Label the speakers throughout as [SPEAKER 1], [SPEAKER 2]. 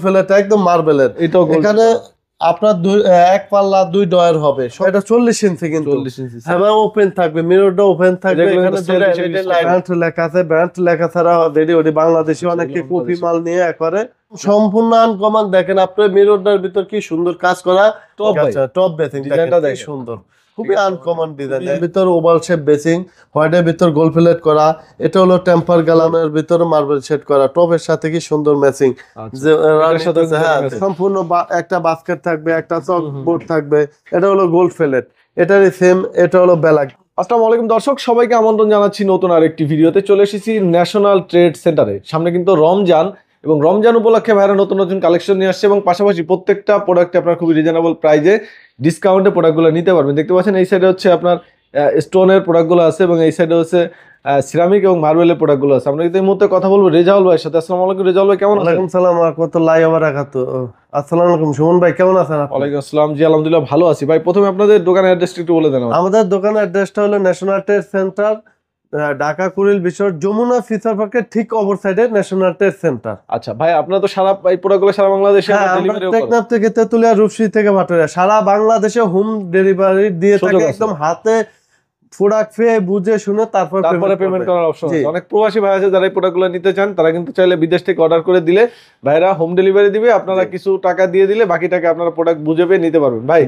[SPEAKER 1] ফেলেটা একদম মার্বেলের। এখানে আপনার এক পাল্লা 2 ডয়ার হবে। এটা 40 ইঞ্চি কিন্তু হ্যাঁ ওপেন থাকবে, মিররটা ওপেন থাকবে। এখানে ব্র্যান্ড লেখা আছে, ব্র্যান্ড লেখা ছাড়া রেডি ওডি বাংলাদেশি অনেকে কপি মাল নিয়ে করে সম্পূর্ণ আনকমন। দেখেন আপনার মিররটার ভিতর কি সুন্দর কাজ করা, টপ বেসিং ডিজাইনটা দেখেন সুন্দর, খুবই আনকমন ডিজাইন। এর ভিতর ওভাল শেপ বেসিং, হোয়াইটের ভিতর গোল্ড ফিলেট করা। এটা হলো টেম্পার গ্যালানের ভিতর মার্বেল শেড করা, টপের সাথে কি সুন্দর ম্যাচিং। সম্পূর্ণ একটা বাস্কেট থাকবে, একটা চক বোর্ড থাকবে। এটা হলো গোল্ড ফিলেট, এটারই সেম। এটা হলো ব্ল্যাক।
[SPEAKER 2] আসসালামু আলাইকুম দর্শক, সবাইকে আমন্ত্রণ জানাচ্ছি নতুন আরেকটি ভিডিওতে। চলে এসেছি ন্যাশনাল ট্রেড সেন্টারে। সামনে কিন্তু রমজান, এবং রমজান উপলক্ষে ভাইরা নতুন নতুন কালেকশন নিয়ে আসছে, এবং পাশাপাশি প্রত্যেকটা প্রোডাক্টে আপনার খুবই রিজনেবল প্রাইজে ডিসকাউন্টে প্রোডাক্টগুলো নিতে পারবেন। দেখতে পাচ্ছেন এই সাইডে হচ্ছে আপনার স্টোনের প্রোডাক্টগুলো আছে, এবং এই সাইডে হচ্ছে সিরামিক এবং মার্বেলের প্রোডাক্টগুলো আছে। আমরা কিন্তু এই মুহূর্তে কথা বলবো রেজাউল ভাইয়ের সাথে। আসসালামু আলাইকুম রেজাউল ভাই, কেমন আছেন?
[SPEAKER 1] ওয়ালাইকুম সালাম ওয়া রাহমাতুল্লাহি ওয়া বারাকাতুহু। আসসালামু আলাইকুম সুমন ভাই, কেমন আছেন আপনি?
[SPEAKER 2] ওয়ালাইকুম আসসালাম, জি আলহামদুলিল্লাহ ভালো আছি। ভাই প্রথমে আপনাদের দোকানের অ্যাড্রেসটা একটু বলে দেন।
[SPEAKER 1] আমাদের দোকানের অ্যাড্রেসটা হলো national trade centre, Dhaka Kuril বিশর যমুনা ফিচার পার্কের ঠিক অপর সাইডে ন্যাশনাল ট্রেড সেন্টার।
[SPEAKER 2] আচ্ছা ভাই, আপনারা তো সারা এই প্রোডাক্টগুলো সারা বাংলাদেশে
[SPEAKER 1] টেকনাফ থেকে তেতুলিয়া, রূপসী থেকে ভাটোরিয়া সারা বাংলাদেশে হোম ডেলিভারি দিয়ে থাকে। একদম হাতে প্রোডাক্ট পেয়ে বুঝে শুনে তারপরে পেমেন্ট করার অপশন আছে। অনেক প্রবাসী ভাই আছে যারা এই প্রোডাক্টগুলো নিতে চান, তারা কিন্তু চাইলে বিদেশ থেকে অর্ডার করে দিলে ভাইরা হোম ডেলিভারি দিবে। আপনারা কিছু টাকা দিয়ে দিলে বাকি টাকা আপনারা প্রোডাক্ট বুঝে পেয়ে নিতে পারবেন। ভাই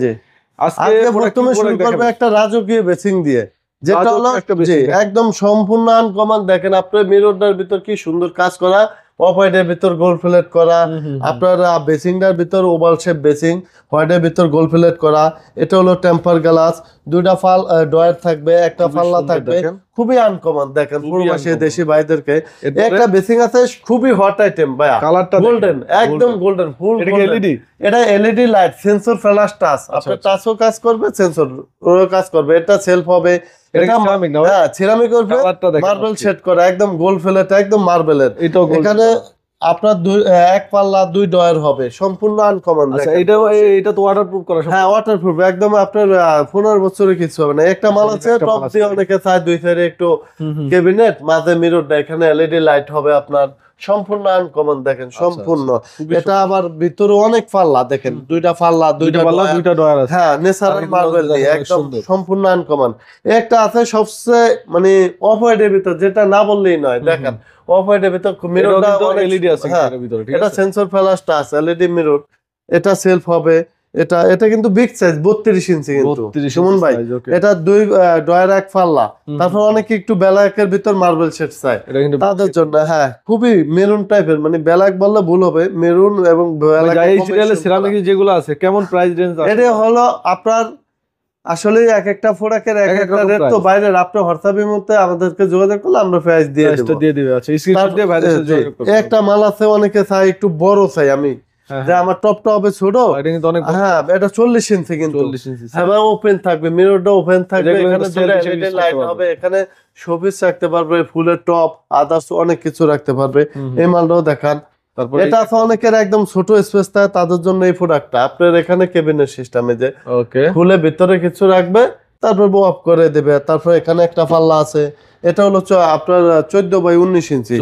[SPEAKER 1] আজকে প্রথমে শুরু করবে একটা রাজকীয় বেসিং দিয়ে, যেটা হলো একদম সম্পূর্ণ আনকমন। দেখেন আপনার মিররটার ভিতর কি সুন্দর কাজ করা, অফ হোয়াইটের ভিতর গোল্ড ফিলেট করা। আপনার বেসিংটার ভিতর ওভাল শেপ বেসিং, হোয়াইটের ভিতর গোল্ড ফিলেট করা। এটা হলো টেম্পার গ্লাস, 2টা ডয়ার থাকবে, একটা পাল্লা থাকবে, খুবই আনকমন। দেখেন প্রবাসী দেশি ভাইদেরকে একটা বেসিং আছে, খুবই হট আইটেম ভাইয়া, কালারটা গোল্ডেন, একদম গোল্ডেন ফুল। এলইডি, এটা LED light, sensor flash touch. আপনার টাচও কাজ করবে, সেন্সর কাজ করবে। এটা সেলফ হবে, এটা সিরামিক না? হ্যাঁ সিরামিক করবে, মার্বেল শেড করা, একদম গোল্ড ফিলেট, একদম মার্বেলের। এখানে আপনার এক পাল্লা 2 ডয়ার হবে, সম্পূর্ণ আনকমন।
[SPEAKER 2] আচ্ছা এটা তো ওয়াটারপ্রুফ করা?
[SPEAKER 1] হ্যাঁ ওয়াটারপ্রুফ একদম। আপনার 15 বছরের কিছু হবে না। একটা মাল আছে টপ দিয়ে অনেকে চায়, 2 সাইডে একটু ক্যাবিনেট, মাঝে মিরর, এখানে এলইডি লাইট হবে আপনার, সম্পূর্ণ আনকমন। দেখেন সম্পূর্ণ। এটা আবার ভিতরে অনেক পাল্লা, দেখেন 2টা পাল্লা, 2টা পাল্লা, 2টা ডয়ার আছে। হ্যাঁ ন্যাচারাল মার্বেল দিয়ে একদম সম্পূর্ণ আনকমন। একটা আছে সবচেয়ে মানে অফ হোয়াইটের ভিতর, যেটা না বললেই নয়। দেখেন অফ হোয়াইটের ভিতর মিররটা এলইডি আছে এর ভিতরে, ঠিক আছে? এটা sensor flash touch LED mirror, এটা সেলফ হবে। এটা কিন্তু বিগ সাইজ, 32 ইঞ্চি কিন্তু সুমন ভাই। এটা 2 ডয়ার, এক পাল্লা। তারপর অনেকে একটু ব্ল্যাকের ভিতর মার্বেল শেড চায়, তাদের জন্য হ্যাঁ খুবই মেরুন টাইপের, মানে ব্ল্যাক বললে ভুল হবে, মেরুন এবং ব্ল্যাক। এই সিরিয়ালে সিরামিক যেগুলো আছে কেমন প্রাইস রেঞ্জ আছে? এটা হলো আপনার আসলে এক একটা প্রোডাক্টের এক একটা রেট তো বাইরের। আপনি হোয়াটসঅ্যাপের মধ্যে আমাদেরকে যোগাযোগ করলে আমরা প্রাইস দিয়ে দেব। আচ্ছা স্ক্রিনশট দিয়ে ভাইদের সাথে যোগাযোগ করুন। একটা মাল আছে অনেকে চাই একটু বড় চাই, আমি যে আমার টপটা হবে ছোট, এটা কিন্তু অনেক। হ্যাঁ এটা 40 ইঞ্চি কিন্তু হ্যাঁ ওপেন থাকবে, মিররটা ওপেন থাকবে। এখানে এলইডি লাইট হবে, এখানে শোপিস রাখতে পারবে, ফুলের টপ, আদার্স অনেক কিছু রাখতে পারবে। এই মালটাও দেখান। এটা আছে অনেকের একদম ছোট স্পেস থাকে, তাদের জন্য এই প্রোডাক্টটা। আপনার এখানে কেবিনেট সিস্টেমে যে খুলে ভিতরে কিছু রাখবে, তারপর অফ করে দেবে। তারপর এখানে একটা পাল্লা আছে, এটা হলো আপনার 14x19 ইঞ্চি।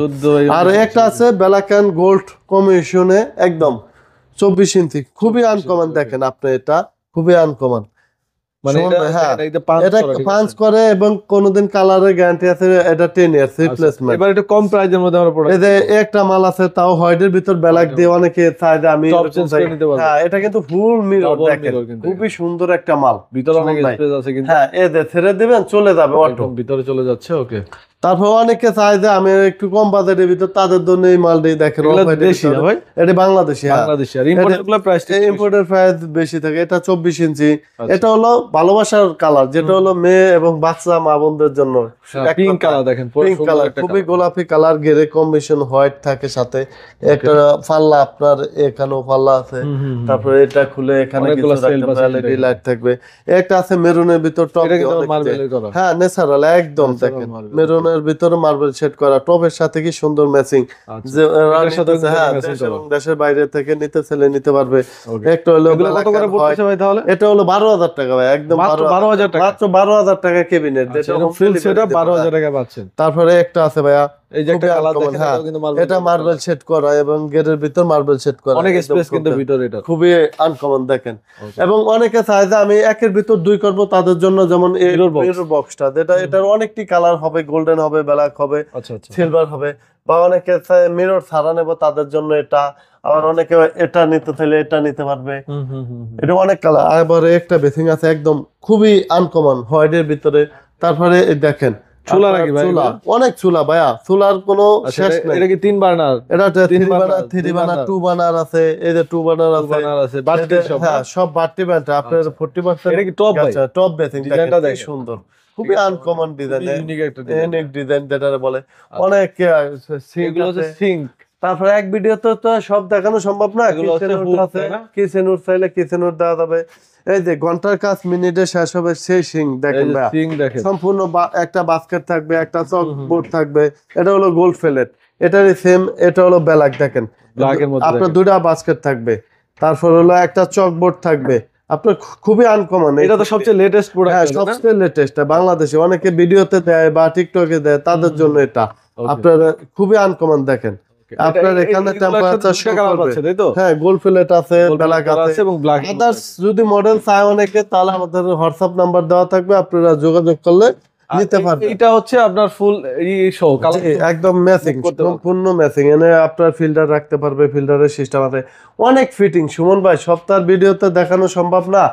[SPEAKER 1] আর একটা আছে ব্ল্যাক এন্ড গোল্ড কম্বিনেশনে একদম 24 ইঞ্চি, খুবই আনকমন। দেখেন আপনি এটা খুবই আনকমন, মানে এটা পাঞ্চ করে এবং কোনদিন কালারের গ্যারান্টি আছে। এটা 10 ইয়ার্স রিপ্লেসমেন্ট। এবার একটু কম প্রাইসের মধ্যে আমরা প্রোডাক্ট, এই যে একটা মাল আছে তাও হোয়াইটের ভিতর ব্ল্যাক দিয়ে, অনেকে চায় যে আমি হ্যাঁ এটা কিন্তু ফুল মিরর। দেখেন খুবই সুন্দর একটা মাল, ভিতরে অনেক স্পেস আছে কিন্তু। হ্যাঁ এই যে ছেড়ে দিবেন চলে যাবে, অটো ভিতরে চলে যাচ্ছে। ওকে তারপর অনেকে চায় যে আমি একটু কম বাজেটের ভিতর, তাদের জন্য এই মালটাই দেখেন। এটা বাংলাদেশি, আর ইম্পোর্টের প্রাইস বেশি থাকে। এটা 24 ইঞ্চি। এটা হলো ভালোবাসার কালার, যেটা হলো মেয়ে এবং বাচ্চা মা বোনদের জন্য। পিঙ্ক কালার দেখেন, পিঙ্ক কালার খুবই গোলাপি কালার, গেরে কম্বিনেশন হোয়াইট থাকে সাথে। একটা পাল্লা আপনার এখানেও পাল্লা আছে। তারপরে এটা খুলে এখানে কিছু এলইডি লাইট থাকবে। একটা আছে মেরুনের ভিতর টপ, হ্যাঁ ন্যাচারাল একদম। দেখেন মেরুন এর ভিতরে মার্বেল শেড করা, টপের সাথে কি সুন্দর ম্যাচিং। যে দেশের বাইরে থেকে নিতে চাইলে নিতে পারবে। একটা হলো কত করে পড়ছে ভাই তাহলে? এটা হলো 12,000 টাকা ভাই, একদম 12,000 টাকা, মাত্র 12,000 টাকা কেবিনেট, যেটা ফুল সেটআপ 12,000 টাকা পাচ্ছেন। তারপরে একটা আছে ভাইয়া
[SPEAKER 2] এই যে একটা
[SPEAKER 1] খুবই
[SPEAKER 2] কালার
[SPEAKER 1] uncommon,
[SPEAKER 2] দেখেন
[SPEAKER 1] হ্যাঁ।
[SPEAKER 2] এটাও কিন্তু মার্বেল,
[SPEAKER 1] এটা মার্বেল সেট করা এবং গেটের ভিতর মার্বেল সেট করা,
[SPEAKER 2] অনেক
[SPEAKER 1] একদম
[SPEAKER 2] স্পেস কিন্তু
[SPEAKER 1] খুব-
[SPEAKER 2] ভিতরে এটা।
[SPEAKER 1] খুবই আনকমন দেখেন।
[SPEAKER 2] Okay.
[SPEAKER 1] এবং অনেকে চায় যে আমি একের ভিতর 2 করব, তাদের জন্য যেমন
[SPEAKER 2] Mirror box।
[SPEAKER 1] মিরর বক্সটা, যেটা এটার অনেকটি কালার হবে, গোল্ডেন হবে, ব্ল্যাক হবে,
[SPEAKER 2] আচ্ছা আচ্ছা।
[SPEAKER 1] সিলভার হবে, বা অনেকে চায় মিরর ছাড়া নেব, তাদের জন্য এটা। আবার অনেকে এটা নিতে চাইলে এটা নিতে পারবে। এটা অনেক কালার। আবার একটা বেসিং আছে একদম খুবই আনকমন হোয়াইটের ভিতরে। তারপরে এই দেখেন
[SPEAKER 2] চুলা
[SPEAKER 1] আপনার
[SPEAKER 2] নাকি ভাই
[SPEAKER 1] চুলা,
[SPEAKER 2] এগুলো?
[SPEAKER 1] অনেক চুলা ভাইয়া, চুলার কোনো
[SPEAKER 2] আচ্ছা,
[SPEAKER 1] শেষ নাই।
[SPEAKER 2] এটা কি 3 বার্নার?
[SPEAKER 1] এটা
[SPEAKER 2] তিন
[SPEAKER 1] 3 বার্নার, 3
[SPEAKER 2] তিন
[SPEAKER 1] বার্নার,
[SPEAKER 2] বার্নার।
[SPEAKER 1] 2 বার্নার আছে, এই যে 2 বার্নার আছে,
[SPEAKER 2] বার্নার আছে, বাড়তি
[SPEAKER 1] এদের-
[SPEAKER 2] সব।
[SPEAKER 1] হ্যাঁ, সব বাড়তি ব্যান্ড আপনার
[SPEAKER 2] আচ্ছা।
[SPEAKER 1] 40%।
[SPEAKER 2] এটা কি টপ ভাই?
[SPEAKER 1] টপ বেসিং,
[SPEAKER 2] ডিজাইনটা
[SPEAKER 1] দেখেন কি
[SPEAKER 2] দেখেন।
[SPEAKER 1] সুন্দর, খুবই আনকমন ডিজাইন,
[SPEAKER 2] ইউনিক একটা ডিজাইন।
[SPEAKER 1] ইউনিক ডিজাইন যেটা বলে। অনেক সিঙ্ক
[SPEAKER 2] এগুলো হচ্ছে
[SPEAKER 1] আছে।
[SPEAKER 2] সিঙ্ক।
[SPEAKER 1] তারপরে এক ভিডিওতে তো সব দেখানো সম্ভব না,
[SPEAKER 2] এগুলো হচ্ছে
[SPEAKER 1] কিচেন
[SPEAKER 2] hook,
[SPEAKER 1] আছে,
[SPEAKER 2] তাই না?
[SPEAKER 1] কিচেন উড চাইলে কিচেন উড দেওয়া যাবে। এই যে ঘন্টার কাজ মিনিটে শেষ হবে, সেই সিঙ্ক
[SPEAKER 2] এই
[SPEAKER 1] দেখেন
[SPEAKER 2] যে
[SPEAKER 1] ভাইয়া।
[SPEAKER 2] সিঙ্ক দেখেন।
[SPEAKER 1] সম্পূর্ণ একটা বাস্কেট থাকবে, একটা চক বোর্ড থাকবে, এটা হলো গোল্ড ফেলেট, এটারই সেম, এটা হলো ব্ল্যাক দেখেন।
[SPEAKER 2] Black এর মধ্যে
[SPEAKER 1] আপনার
[SPEAKER 2] দেখেন।
[SPEAKER 1] 2টা বাস্কেট থাকবে, তারপর হলো একটা চক বোর্ড থাকবে। আপনার খুবই আনকমন।
[SPEAKER 2] এটা তো সবচেয়ে লেটেস্ট
[SPEAKER 1] হ্যাঁ,
[SPEAKER 2] প্রোডাক্ট।
[SPEAKER 1] সবচেয়ে লেটেস্ট বাংলাদেশে, অনেকে ভিডিওতে দেয় বা টিকটকে দেয়, তাদের জন্য এটা আপনার খুবই আনকমন দেখেন। আপনার এখানে টেম্পারেচার শো করবে,
[SPEAKER 2] তাই তো?
[SPEAKER 1] হ্যাঁ, গোল্ড ফিলেট আছে, ব্ল্যাক আছে
[SPEAKER 2] এবং ব্ল্যাক।
[SPEAKER 1] আদার্স। যদি মডেল চায় অনেকে, তাহলে আমাদের হোয়াটসঅ্যাপ নাম্বার দেওয়া থাকবে, আপনারা যোগাযোগ করলে নিতে পারবেন।
[SPEAKER 2] এটা হচ্ছে আপনার ফুল শো কালার,
[SPEAKER 1] জি, একদম ম্যাচিং,
[SPEAKER 2] করতে পারবে।
[SPEAKER 1] সম্পূর্ণ ম্যাচিং। এনে আপনার ফিল্টার রাখতে পারবে, ফিল্টারের সিস্টেম আছে, অনেক ফিটিং। সুমন ভাই, সপ্তাহের ভিডিওতে দেখানো সম্ভব না।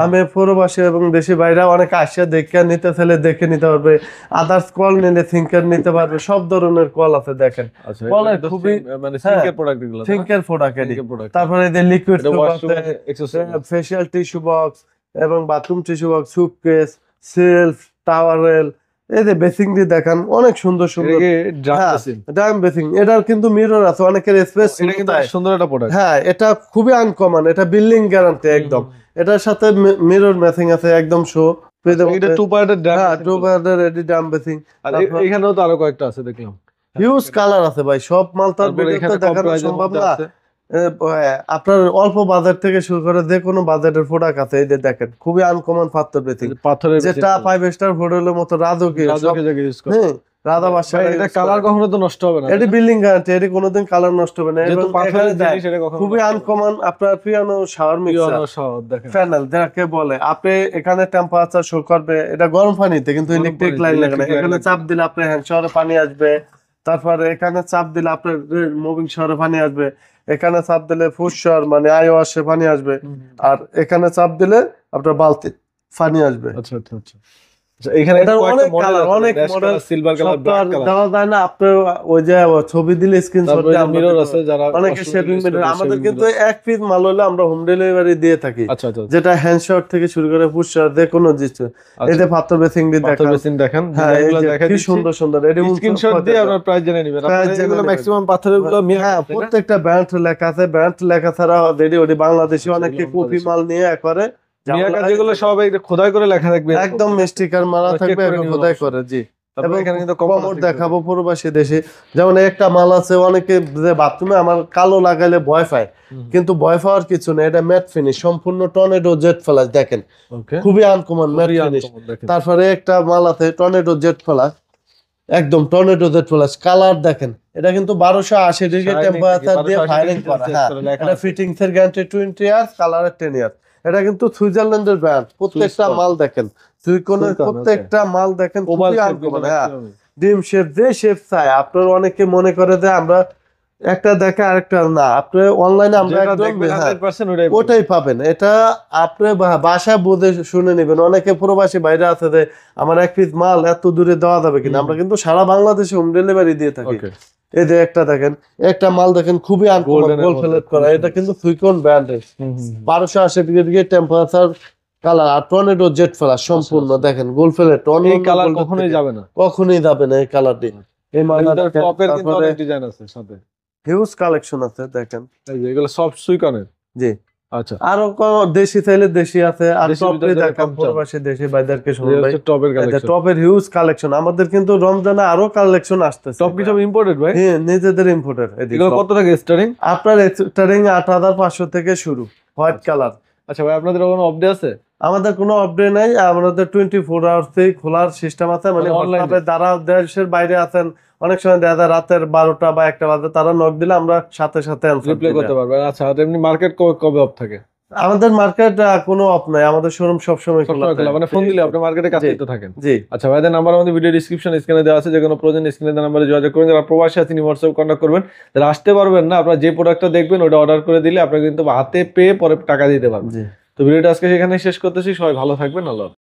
[SPEAKER 1] আমি প্রবাসী এবং দেশি বাইরে অনেকে আসিয়া দেখে নিতে চাইলে দেখে নিতে পারবে। আদার্স কল নিলে থিঙ্কার নিতে পারবে, সব ধরনের কল আছে দেখেন।
[SPEAKER 2] আচ্ছা,
[SPEAKER 1] কল
[SPEAKER 2] এটা
[SPEAKER 1] খুবই
[SPEAKER 2] মানে
[SPEAKER 1] হ্যাঁ,
[SPEAKER 2] সিঙ্কের প্রোডাক্ট এগুলো।
[SPEAKER 1] থিঙ্কের প্রোডাক্ট।
[SPEAKER 2] Think-এর product।
[SPEAKER 1] তারপরে এই যে লিকুইড
[SPEAKER 2] এটা washroom accessory.
[SPEAKER 1] Facial tissue box এবং bathroom tissue box, suitcase, shelf, টাওয়ারেল, এই যে বেসিং দিয়ে দেখান, অনেক সুন্দর সুন্দর।
[SPEAKER 2] এটাকে ড্রাম
[SPEAKER 1] হ্যাঁ,
[SPEAKER 2] মেশিন।
[SPEAKER 1] Drum basin. এটার কিন্তু মিরর আছে, অনেকের স্পেস।
[SPEAKER 2] এটা কিন্তু সুন্দর একটা প্রোডাক্ট।
[SPEAKER 1] হ্যাঁ, এটা খুবই আনকমন, এটা বিল্ডিং গ্যারান্টি একদম। এটার সাথে মিরর ম্যাচিং আছে, একদম শো।
[SPEAKER 2] এটা 2 পার্টের ড্রাম।
[SPEAKER 1] হ্যাঁ, 2 পার্টের এডি ড্রাম বেসিং।
[SPEAKER 2] আর এখানেও তো আরো কয়েকটা আছে দেখলাম।
[SPEAKER 1] হিউজ কালার আছে ভাই, সব মাল তার
[SPEAKER 2] তারপরে
[SPEAKER 1] ভিডিওতে
[SPEAKER 2] এখানে
[SPEAKER 1] দেখানো
[SPEAKER 2] কম্প্রাইজের
[SPEAKER 1] সম্ভব
[SPEAKER 2] মধ্যে
[SPEAKER 1] না।
[SPEAKER 2] আছে।
[SPEAKER 1] আপনার অল্প বাজার থেকে শুরু করে যে কোনো বাজারের প্রোডাক্ট আছে। এই যে দেখেন, খুবই আনকমন পাথর বেসিং,
[SPEAKER 2] পাথরের
[SPEAKER 1] যেটা 5 স্টার হোটেলের মতো রাজকীয় সব।
[SPEAKER 2] রাজকে জায়গায় ইউজ করে।
[SPEAKER 1] হ্যাঁ, রাধা বাদশাহ।
[SPEAKER 2] এটা কালার কখনো তো নষ্ট হবে না।
[SPEAKER 1] এটি বিল্ডিং গ্যারান্টি, এটি কোনোদিন কালার নষ্ট হবে না।
[SPEAKER 2] যেহেতু
[SPEAKER 1] এবং
[SPEAKER 2] পাথরের
[SPEAKER 1] এখানে
[SPEAKER 2] জিনিস, এটা কখনো
[SPEAKER 1] খুবই আনকমন আপনার পিয়ানো শাওয়ার মিক্সার
[SPEAKER 2] পিওনো শহর দেখেন।
[SPEAKER 1] প্যানেল যাকে বলে। আপনি এখানে টেম্পারেচার শো করবে, এটা গরম পানিতে, কিন্তু
[SPEAKER 2] গরম
[SPEAKER 1] ইলেকট্রিক
[SPEAKER 2] পানিতে,
[SPEAKER 1] লাইন লাগে না।
[SPEAKER 2] electric line
[SPEAKER 1] এখানে
[SPEAKER 2] লাগে।
[SPEAKER 1] চাপ দিলে আপনার হ্যান্ড শাওয়ারে পানি আসবে। তারপরে এখানে চাপ দিলে আপনার মুভিং শাওয়ারে পানি আসবে। এখানে চাপ দিলে ফুড শাওয়ার মানে আই ওয়াশে পানি আসবে। আর এখানে চাপ দিলে আপনার বালতি পানি আসবে।
[SPEAKER 2] আচ্ছা আচ্ছা আচ্ছা। এখানে
[SPEAKER 1] এটার অনেক কালার, অনেক model,
[SPEAKER 2] silver colour, black colour.
[SPEAKER 1] দেওয়া যায় না। আপনি ওই যে ছবি দিলে স্ক্রিনশট
[SPEAKER 2] তারপরে
[SPEAKER 1] দিয়ে আমরা
[SPEAKER 2] মিরর
[SPEAKER 1] দিতে
[SPEAKER 2] আছে,
[SPEAKER 1] পারবো।
[SPEAKER 2] যারা
[SPEAKER 1] অনেকে শেভিং মিরর, আমাদের কিন্তু এক পিস মাল হলে আমরা হোম ডেলিভারি দিয়ে থাকি।
[SPEAKER 2] আচ্ছা আচ্ছা।
[SPEAKER 1] যেটা হ্যান্ড শাওয়ার থেকে শুরু করে ফুড শাওয়ার, যে কোনো জিনিস। এই যে পাথর বেসিং দিয়ে
[SPEAKER 2] পাথর
[SPEAKER 1] দেখেন,
[SPEAKER 2] বেসিন দেখেন,
[SPEAKER 1] হ্যাঁ, এই
[SPEAKER 2] ডিজাইনগুলো
[SPEAKER 1] যে
[SPEAKER 2] দেখা
[SPEAKER 1] কি
[SPEAKER 2] দিচ্ছি।
[SPEAKER 1] সুন্দর সুন্দর। এটি
[SPEAKER 2] স্ক্রিনশট দিয়ে আপনার প্রাইস জেনে নেবেন।
[SPEAKER 1] প্রাইস
[SPEAKER 2] আপনারা
[SPEAKER 1] জেনে
[SPEAKER 2] এগুলো
[SPEAKER 1] নেবেন।
[SPEAKER 2] ম্যাক্সিমাম পাথরেরগুলো
[SPEAKER 1] হ্যাঁ, প্রত্যেকটা ব্র্যান্ড লেখা আছে। ব্র্যান্ড লেখা ছাড়া রেডি ওডি বাংলাদেশি অনেকে কপি মাল নিয়ে করে।
[SPEAKER 2] মিয়াকা যেগুলো সব খোদাই করে লেখা থাকবে,
[SPEAKER 1] একদম স্টিকার মারা
[SPEAKER 2] check
[SPEAKER 1] থাকবে,
[SPEAKER 2] করে
[SPEAKER 1] একদম
[SPEAKER 2] নিবেন
[SPEAKER 1] খোদাই
[SPEAKER 2] অবশ্যই।
[SPEAKER 1] করে। জি,
[SPEAKER 2] তারপরে
[SPEAKER 1] এবং
[SPEAKER 2] এখানে কিন্তু
[SPEAKER 1] কমর দেখাবো প্রবাসী দেশে। যেমন একটা মাল আছে, অনেকে যে বাথরুমে আমার কালো লাগাইলে ভয় পায়, কিন্তু ভয় পাওয়ার কিছু নেই। এটা ম্যাট ফিনিশ, সম্পূর্ণ টর্নেডো জেট ফ্লাশ দেখেন,
[SPEAKER 2] ওকে,
[SPEAKER 1] খুবই আনকমন ম্যাট ফিনিশ। তারপরে একটা মাল আছে টর্নেডো জেট ফ্লাশ, একদম টর্নেডো জেট ফ্লাশ, কালার দেখেন। এটা কিন্তু 1280 ডিগ্রি টেম্পারেচার দিয়ে ফায়ারিং করা। হ্যাঁ, এটা ফিটিংস এর গ্যারান্টি 20 ইয়ার্স, কালারের 10 ইয়ার্স। এটা কিন্তু সুইজারল্যান্ডের ব্র্যান্ড। প্রত্যেকটা মাল দেখেন, সুইকনের প্রত্যেকটা মাল দেখেন, খুবই আনকমন। হ্যাঁ, ডিম শেপ, যে শেপ চাই আপনার। অনেকে মনে করে যে আমরা একটা দেখে আরেকটা না, আপনি অনলাইনে আমরা একদম ওটাই পাবেন। এটা আপনি বাসা বুঝে শুনে নেবেন। অনেকে প্রবাসী বাইরে আছে যে আমার এক পিস মাল এত দূরে দেওয়া যাবে কিনা। আমরা কিন্তু সারা বাংলাদেশে হোম ডেলিভারি দিয়ে থাকি। এই যে একটা দেখেন, একটা মাল দেখেন, খুবই আনকমন, গোল্ড ফিলেট করা। এটা কিন্তু সুইকন ব্র্যান্ডের, 1280 ডিগ্রি টেম্পারেচার, কালার। আর টর্নেডো জেট ফ্লাশ সম্পূর্ণ দেখেন, গোল্ড ফিলেট।
[SPEAKER 2] এই কালার কখনোই যাবে না,
[SPEAKER 1] কখনোই যাবে না এই কালারটি। এই মালটা
[SPEAKER 2] টপের কিন্তু অনেক ডিজাইন আছে সাথে,
[SPEAKER 1] হিউজ কালেকশন আছে দেখেন।
[SPEAKER 2] এই যে এগুলো সব সুইকনের।
[SPEAKER 1] জি,
[SPEAKER 2] আচ্ছা।
[SPEAKER 1] আরো দেশি চাইলে দেশি আছে। আর
[SPEAKER 2] দেশি
[SPEAKER 1] টপে
[SPEAKER 2] ভিতরে
[SPEAKER 1] দেখাম,
[SPEAKER 2] কম
[SPEAKER 1] প্রবাসী দেশি বাইদেরকে
[SPEAKER 2] এই
[SPEAKER 1] শুনুন ভাই।
[SPEAKER 2] হচ্ছে টপের কালেকশন।
[SPEAKER 1] টপের হিউজ কালেকশন। আমাদের কিন্তু রমজানে আরো কালেকশন আসতেছে।
[SPEAKER 2] টপ কি সব ইম্পোর্টেড ভাই?
[SPEAKER 1] হ্যাঁ, নিজেদের ইম্পোর্টার।
[SPEAKER 2] এগুলো কত টাকা স্টার্টিং?
[SPEAKER 1] আপনার স্টার্টিং 8500 থেকে শুরু, হোয়াইট কালার।
[SPEAKER 2] আচ্ছা ভাই, আপনাদের কোনো অফ ডে আছে?
[SPEAKER 1] আমাদের কোনো আপডেট নাই। আমাদের 24 আওয়ার্স খোলার সিস্টেম আছে। মানে
[SPEAKER 2] অনলাইনে
[SPEAKER 1] যারা দেশের বাইরে আছেন অনেক সময় দেখা যায় রাতের 12টা বা 1টা বাজে তারা নক দিলে আমরা সাথে সাথে answer
[SPEAKER 2] রিপ্লাই
[SPEAKER 1] দিই।
[SPEAKER 2] করতে পারবেন। আচ্ছা, আর এমনি মার্কেট কবে অফ থাকে?
[SPEAKER 1] আমাদের মার্কেট কোনো অফ নাই, আমাদের শোরুম সবসময় খোলা
[SPEAKER 2] সবসময় খোলা,
[SPEAKER 1] থাকে।
[SPEAKER 2] মানে ফোন দিলে আপনি মার্কেটে কাছেই তো থাকেন।
[SPEAKER 1] জি।
[SPEAKER 2] আচ্ছা ভাইদের নাম্বার আমাদের ভিডিও ডিসক্রিপশন স্ক্রিনে দেওয়া আছে, যে কোনো প্রয়োজন স্ক্রিনে দেওয়া নাম্বারে যোগাযোগ করবেন। যারা প্রবাসী আছেন হোয়াটসঅ্যাপ কন্ট্যাক্ট করবেন। যারা আসতে পারবেন না, আপনারা যে প্রোডাক্টটা দেখবেন ওটা অর্ডার করে দিলে আপনারা কিন্তু হাতে পেয়ে পরে টাকা দিতে পারবেন।
[SPEAKER 1] জি।
[SPEAKER 2] তো ভিডিওটা আজকে সেখানে শেষ করতেছি। সবাই ভালো থাকবেন। আল্লাহ হাফেজ।